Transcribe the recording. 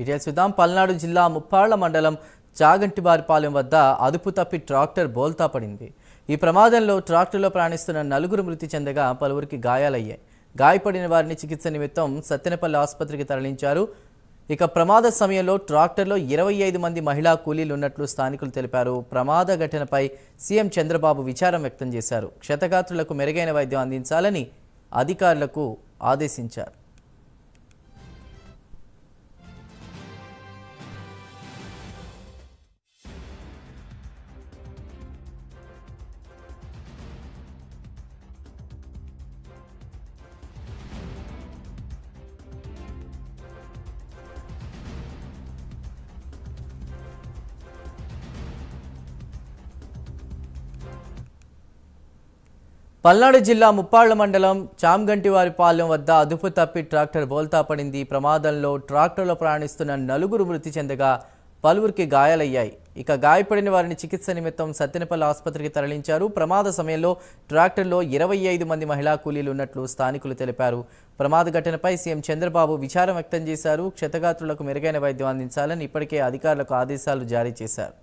Details చూద్దాం. పల్నాడు జిల్లా ముప్పాళ్ల మండలం చాగంటివారిపాలెం వద్ద అదుపు తప్పి ట్రాక్టర్ బోల్తా పడింది. ఈ ప్రమాదంలో ట్రాక్టర్లో ప్రయాణిస్తున్న నలుగురు మృతి చెందగా పలువురికి గాయాలయ్యాయి. గాయపడిన వారిని చికిత్స నిమిత్తం సత్తెనపల్లి ఆసుపత్రికి తరలించారు. ఇక ప్రమాద సమయంలో ట్రాక్టర్లో 25 మంది మహిళా కూలీలు ఉన్నట్లు స్థానికులు తెలిపారు. ప్రమాద ఘటనపై సీఎం చంద్రబాబు విచారం వ్యక్తం చేశారు. క్షతగాత్రులకు మెరుగైన వైద్యం అందించాలని అధికారులకు ఆదేశించారు. పల్నాడు జిల్లా ముప్పాళ్ల మండలం చామగంటివారిపాలెం వద్ద అదుపు తప్పి ట్రాక్టర్ బోల్తా పడింది. ప్రమాదంలో ట్రాక్టర్లో ప్రయాణిస్తున్న నలుగురు మృతి చెందగా పలువురికి గాయాలయ్యాయి. ఇక గాయపడిన వారిని చికిత్స నిమిత్తం సత్తెనపల్లి ఆసుపత్రికి తరలించారు. ప్రమాద సమయంలో ట్రాక్టర్లో 25 మంది మహిళా కూలీలు ఉన్నట్లు స్థానికులు తెలిపారు. ప్రమాద ఘటనపై సీఎం చంద్రబాబు విచారం వ్యక్తం చేశారు. క్షతగాత్రులకు మెరుగైన వైద్యం అందించాలని ఇప్పటికే అధికారులకు ఆదేశాలు జారీ చేశారు.